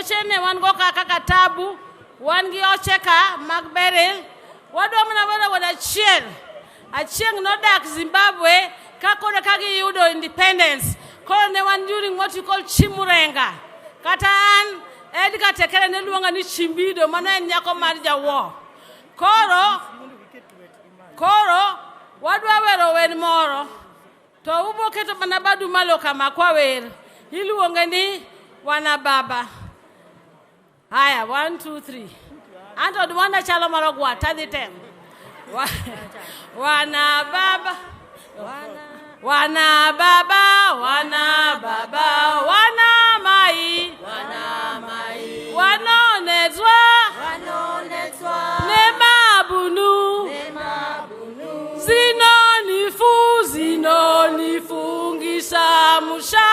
Oche wan go kaka katabu, wan gi oche ka mag Beryl. Wadwa mana wada achieng no dak Zimbabwe kakore kagi yudo independence. Koro ne wan during what you call Chimurenga. Kata an Edgar Tekele ne luonga ni Chimbido mana en nyako mar jawo. Koro wadwa wero wen moro. To ubo keto mana badu malo kama kwa wer. Iluonge ni wana baba. Haya, 1, 2, 3. Anto duwanda chalo marogwa, tadi tem. Wana baba. Wana baba, wana baba, wana mai. Wanonezwa. Nemabunu. Zinonifungisha musha.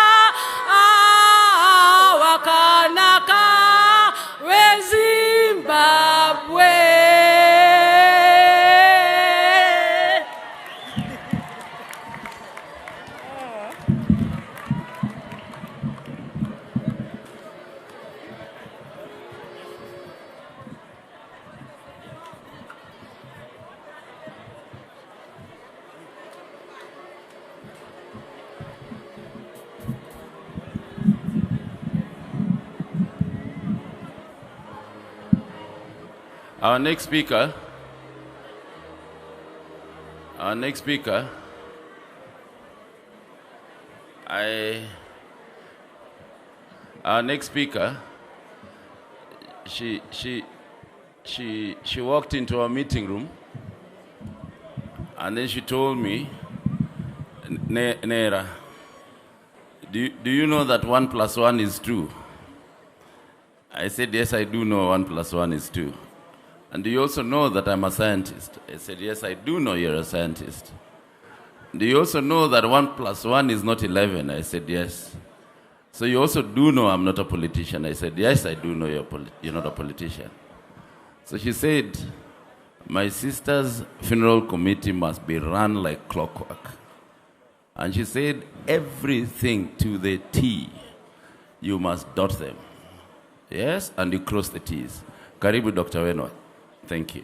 Wakanaka we Zimbabwe. Our next speaker, she walked into our meeting room and then she told me, Nera, do you know that 1 + 1 is 2? I said, yes, I do know 1 + 1 is 2. And do you also know that I'm a scientist? I said, yes, I do know you're a scientist. Do you also know that 1 + 1 is not 11? I said, yes. So you also do know I'm not a politician? I said, yes, I do know you're not a politician. So she said, my sister's funeral committee must be run like clockwork. And she said, everything to the T, you must dot them. Yes, and you cross the T's. Karibu, Dr. Wenwa. Thank you.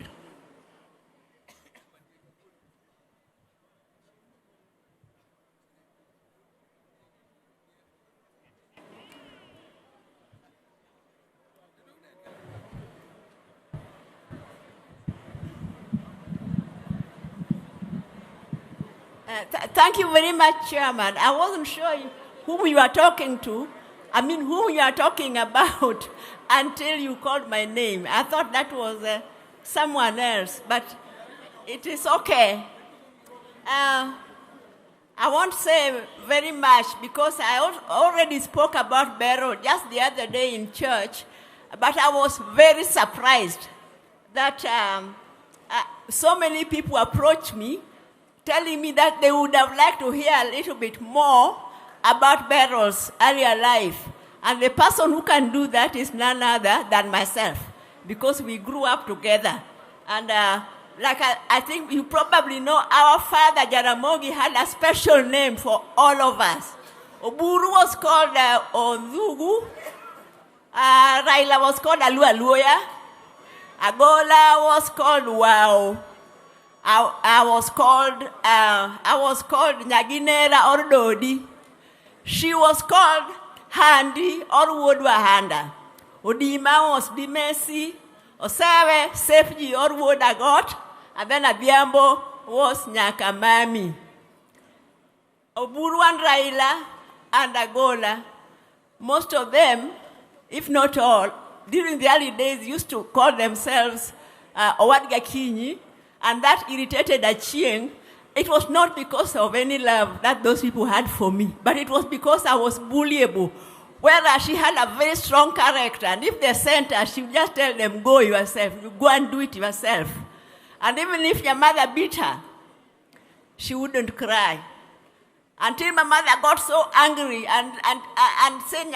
Thank you very much, Chairman. I wasn't sure whom you are talking to. Whom you are talking about until you called my name. I thought that was someone else, but it is okay. I won't say very much because I already spoke about Beryl just the other day in church, but I was very surprised that so many people approached me telling me that they would have liked to hear a little bit more about Beryl's earlier life. And the person who can do that is none other than myself, because we grew up together. And I think you probably know, our father, Jaramogi, had a special name for all of us. Oburu was called Onzugu. Raila was called Alualuya. Agola was called Wow. I was called Nyaginera or Dodi. She was called Handi or Wodwa Handa. Odima was Dimesi. Osawe, Sefji or Wodagot. And then Abiambo was Nyakamami. Oburu and Raila and Agola, most of them, if not all, during the early days used to call themselves Wenwa Akinyi, and that irritated Achieng. It was not because of any love that those people had for me, but it was because I was bullyable. Whereas she had a very strong character, and if they sent her, she would just tell them, go yourself, you go and do it yourself. And even if your mother beat her, she wouldn't cry. Until my mother got so angry and said,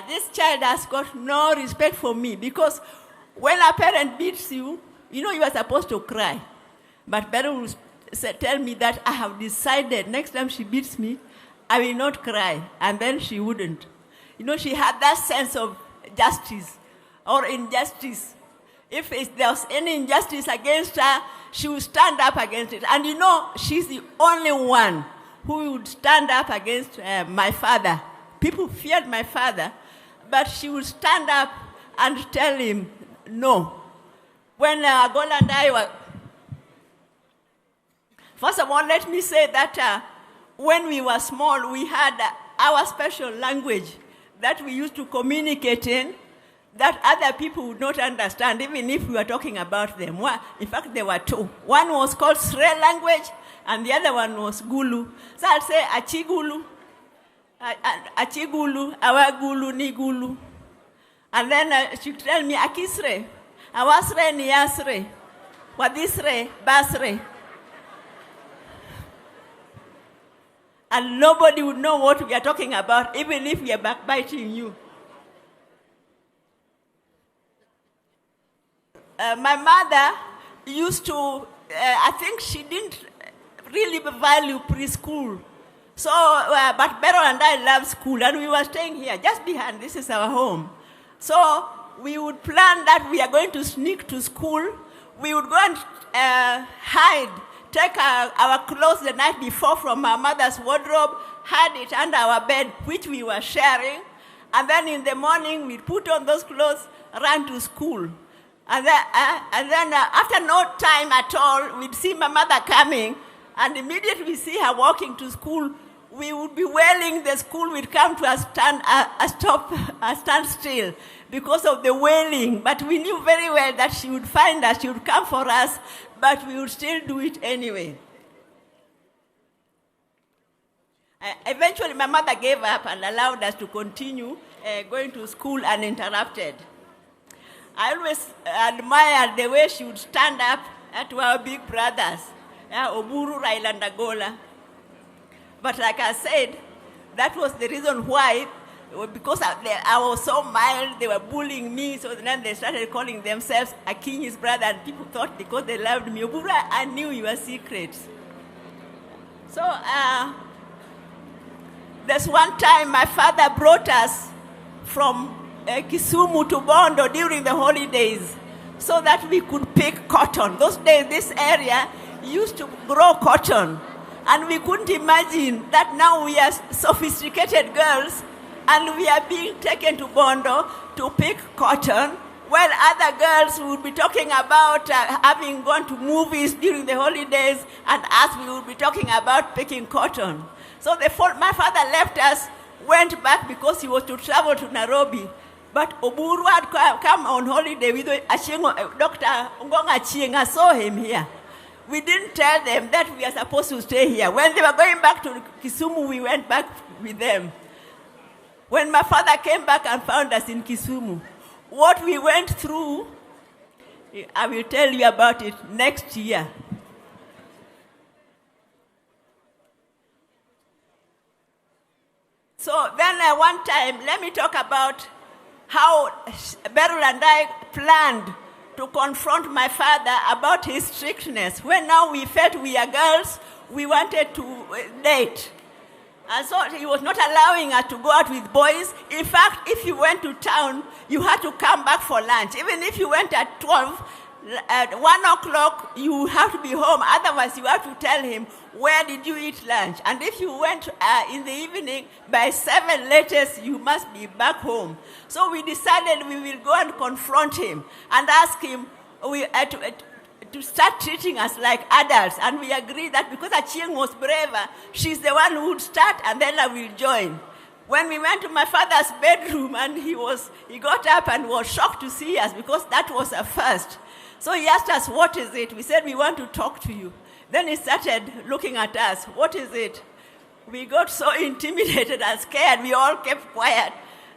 this child has got no respect for me, because when a parent beats you, you are supposed to cry. But Beryl will tell me that I have decided next time she beats me, I will not cry. And then she wouldn't. She had that sense of justice or injustice. If there's any injustice against her, she would stand up against it. And you know, she's the only one who would stand up against my father. People feared my father, but she would stand up and tell him no. When Gola and I were... First of all, let me say that when we were small, we had our special language that we used to communicate in, that other people would not understand, even if we were talking about them. In fact, there were two. One was called Sre language, and the other one was Gulu. So I'd say Achigulu, Achigulu, Awagulu, Nigulu. And then she'd tell me, Akisre, Awasre, Niasre, Wadisre, Basre. And nobody would know what we are talking about, even if we are backbiting you. My mother used to, I think she didn't really value preschool. So, but Beryl and I loved school, and we were staying here just behind. This is our home. So we would plan that we are going to sneak to school. We would go and hide, take our clothes the night before from our mother's wardrobe, hide it under our bed, which we were sharing. And then in the morning, we'd put on those clothes, run to school. And then after no time at all, we'd see my mother coming, and immediately we see her walking to school, we would be wailing. The school would come to a standstill because of the wailing. But we knew very well that she would find us, she would come for us, but we would still do it anyway. Eventually, my mother gave up and allowed us to continue going to school uninterrupted. I always admired the way she would stand up to our big brothers, Oburu, Raila, and Agola. But like I said, that was the reason why, because I was so mild, they were bullying me, so then they started calling themselves Akinyi's brother, and people thought because they loved me, Oburu, I knew your secrets. So there's one time my father brought us from Kisumu to Bondo during the holidays so that we could pick cotton. Those days, this area used to grow cotton. And we couldn't imagine that now we are sophisticated girls and we are being taken to Bondo to pick cotton, while other girls would be talking about having gone to movies during the holidays, and us, we would be talking about picking cotton. So my father left us, went back because he was to travel to Nairobi. But Oburu had come on holiday with Dr. Ngonga Achieng. I saw him here. We didn't tell them that we are supposed to stay here. When they were going back to Kisumu, we went back with them. When my father came back and found us in Kisumu, what we went through, I will tell you about it next year. So then one time, let me talk about how Beryl and I planned to confront my father about his strictness. When now we felt we are girls, we wanted to date. And so he was not allowing us to go out with boys. In fact, if you went to town, you had to come back for lunch. Even if you went at 12, at 1 o'clock, you have to be home. Otherwise, you have to tell him, where did you eat lunch? And if you went in the evening, by 7 latest, you must be back home. So we decided we will go and confront him and ask him to start treating us like adults. And we agreed that because Achieng was braver, she's the one who would start and then I will join. When we went to my father's bedroom and he got up and was shocked to see us because that was a first. So he asked us, what is it? We said, we want to talk to you. Then he started looking at us. What is it? We got so intimidated and scared, we all kept quiet.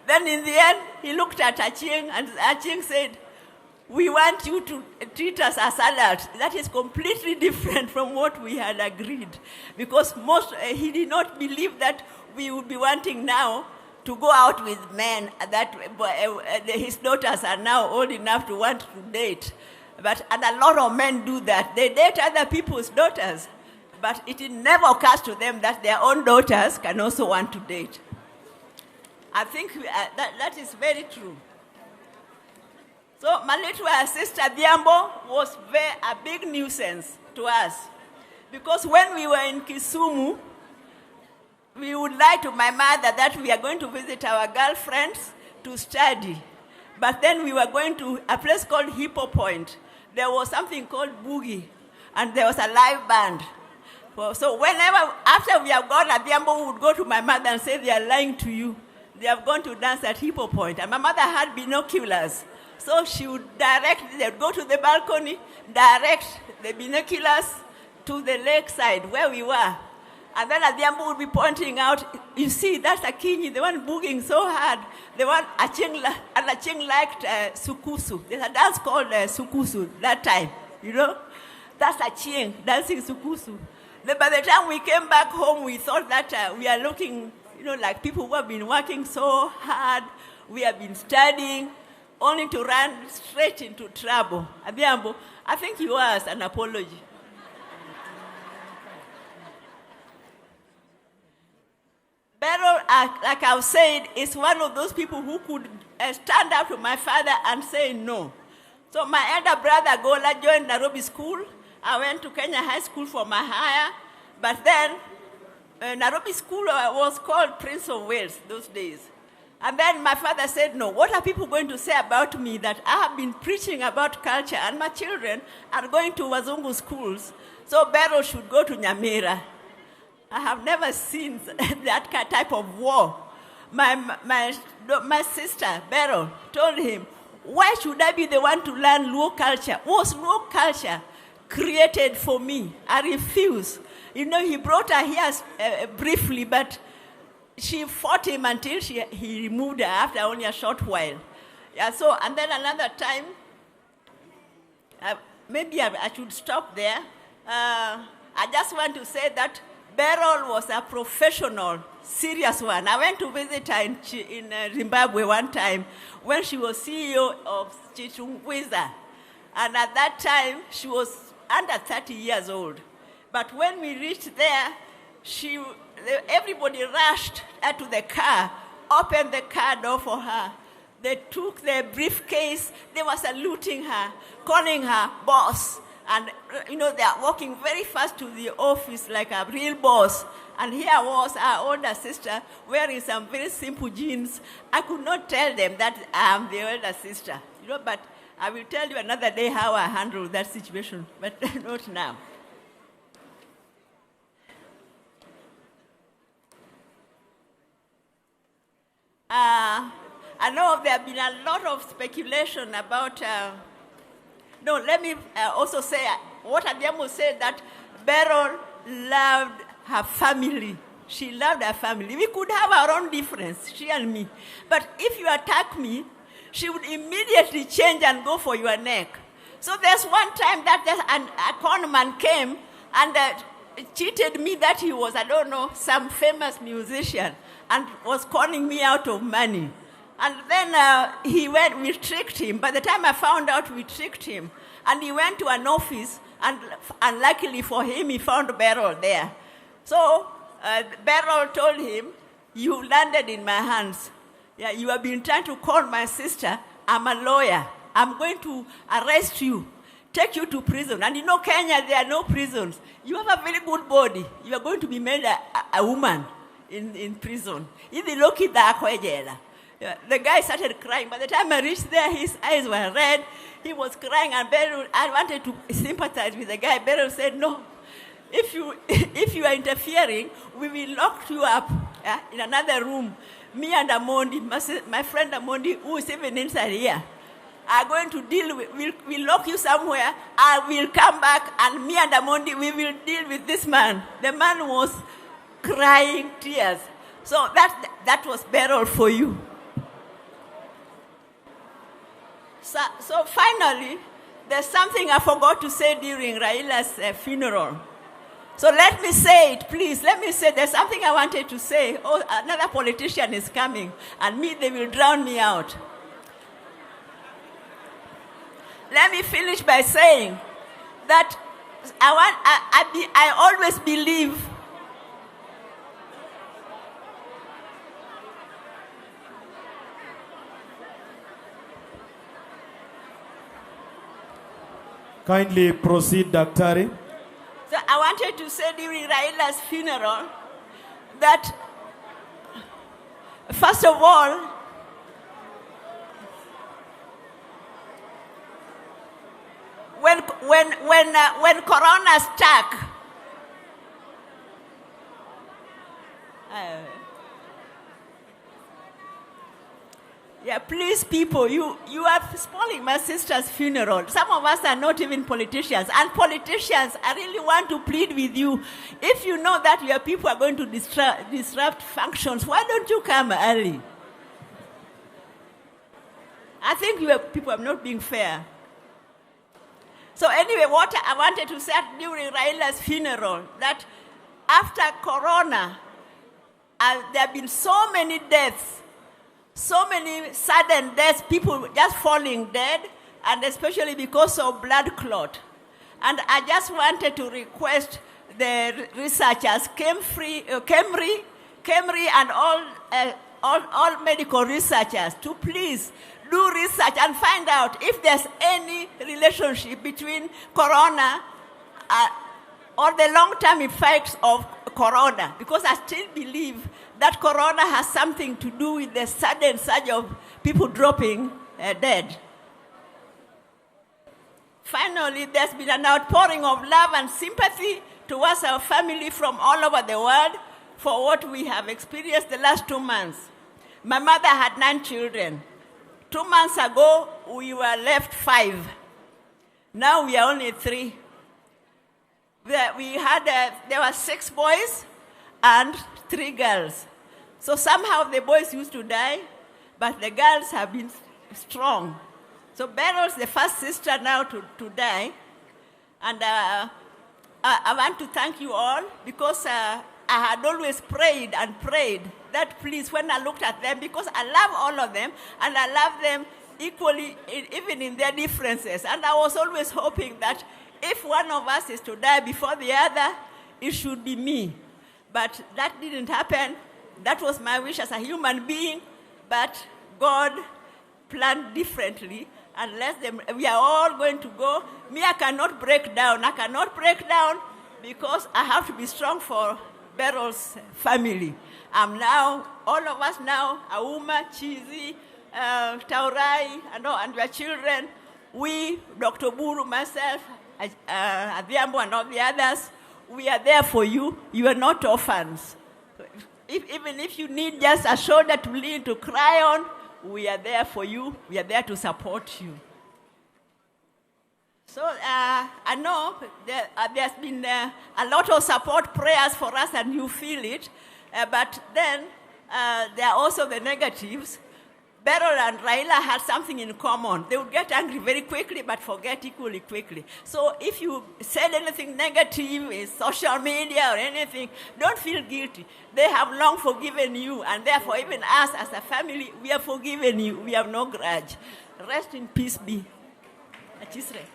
Then in the end, he looked at Achieng and Achieng said, we want you to treat us as adults. That is completely different from what we had agreed. Because he did not believe that we would be wanting now to go out with men, that his daughters are now old enough to want to date. And a lot of men do that. They date other people's daughters. But it never occurs to them that their own daughters can also want to date. I think that is very true. So my little sister Diambo was a big nuisance to us. Because when we were in Kisumu, we would lie to my mother that we are going to visit our girlfriends to study. But then we were going to a place called Hippo Point. There was something called Boogie, and there was a live band. So whenever, after we have gone, Adiambo would go to my mother and say, they are lying to you. They have gone to dance at Hippo Point. And my mother had binoculars. So she would they would go to the balcony, direct the binoculars to the lakeside where we were. And then Adiambo would be pointing out, you see, that's Akinyi, the one booging so hard. The one Aching liked Sukusu. There's a dance called Sukusu that time, you know. That's Aching dancing Sukusu. Then by the time we came back home, we thought that we are looking, you know, like people who have been working so hard. We have been studying, only to run straight into trouble. Adiambo, I think you owe us an apology. Beryl, like I've said, is one of those people who could stand up to my father and say no. So my elder brother, Gola, joined Nairobi School. I went to Kenya High School for my higher. But then Nairobi School was called Prince of Wales those days. And then my father said, no, what are people going to say about me that I have been preaching about culture and my children are going to Wazungu schools? So Beryl should go to Nyamira. I have never seen that type of war. My sister, Beryl, told him, why should I be the one to learn Luo culture? Was Luo culture created for me? I refuse. You know, he brought her here briefly, but she fought him until he removed her after only a short while. Yeah, so, and then another time, maybe I should stop there. I just want to say that Beryl was a professional, serious one. I went to visit her in Zimbabwe one time when she was CEO of Chichungwiza. And at that time, she was under 30 years old. But when we reached there, everybody rushed to the car, opened the car door for her. They took their briefcase. They were saluting her, calling her boss. And, you know, they are walking very fast to the office like a real boss. And here was our older sister wearing some very simple jeans. I could not tell them that I am the older sister, you know, but I will tell you another day how I handled that situation, but not now. I know there have been a lot of speculation about... No, let me also say what Adiamo said, that Beryl loved her family. She loved her family. We could have our own difference, she and me. But if you attack me, she would immediately change and go for your neck. So there's one time that a con man came and cheated me that he was, I don't know, some famous musician and was conning me out of money. And then we tricked him. By the time I found out, we tricked him. And he went to an office, and unluckily for him, he found Beryl there. So Beryl told him, you landed in my hands. Yeah, you have been trying to con my sister. I'm a lawyer. I'm going to arrest you, take you to prison. And you know, Kenya, there are no prisons. You have a very good body. You are going to be made a woman in prison. Yeah, the guy started crying. By the time I reached there, his eyes were red. He was crying, and Beryl, I wanted to sympathize with the guy. Beryl said, no, if you are interfering, we will lock you up in another room. Me and Amondi, my friend Amondi, who is even inside here, are going to deal with, we'll lock you somewhere. I will come back, and me and Amondi, we will deal with this man. The man was crying tears. So that was Beryl for you. So finally, there's something I forgot to say during Raila's funeral. So let me say it, please. Let me say there's something I wanted to say. Oh, another politician is coming, and they will drown me out. Let me finish by saying that I always believe Kindly proceed, Daktari. So I wanted to say during Raila's funeral that, first of all, when Corona struck, please, people, you are spoiling my sister's funeral. Some of us are not even politicians, and politicians, I really want to plead with you. If you know that your people are going to disrupt functions, why don't you come early? I think people are not being fair. So anyway, what I wanted to say during Raila's funeral, that after Corona, there have been so many deaths, so many sudden deaths, people just falling dead, and especially because of blood clot. And I just wanted to request the researchers, Kemri, and all medical researchers to please do research and find out if there's any relationship between Corona or the long-term effects of Corona, because I still believe that Corona has something to do with the sudden surge of people dropping dead. Finally, there's been an outpouring of love and sympathy towards our family from all over the world for what we have experienced the last 2 months. My mother had 9 children. 2 months ago, we were left 5. Now we are only 3. There were 6 boys and 3 girls. So somehow the boys used to die, but the girls have been strong. So Beryl's the first sister now to die. And I want to thank you all, because I had always prayed and prayed that please, when I looked at them, because I love all of them, and I love them equally, even in their differences. And I was always hoping that if one of us is to die before the other, it should be me. But that didn't happen. That was my wish as a human being, but God planned differently, and we are all going to go. Me, I cannot break down. I cannot break down because I have to be strong for Beryl's family. I'm now, all of us now, Auma, Chizi, Taurai, and your children, we, Dr. Buru, myself, Adhiambo, and all the others, we are there for you. You are not orphans. Even if you need just a shoulder to lean, to cry on, we are there for you. We are there to support you. So I know there's been a lot of support prayers for us, and you feel it. But then there are also the negatives. Beryl and Raila had something in common. They would get angry very quickly, but forget equally quickly. So if you said anything negative in social media or anything, don't feel guilty. They have long forgiven you, and therefore even us as a family, we have forgiven you. We have no grudge. Rest in peace be. Achisre.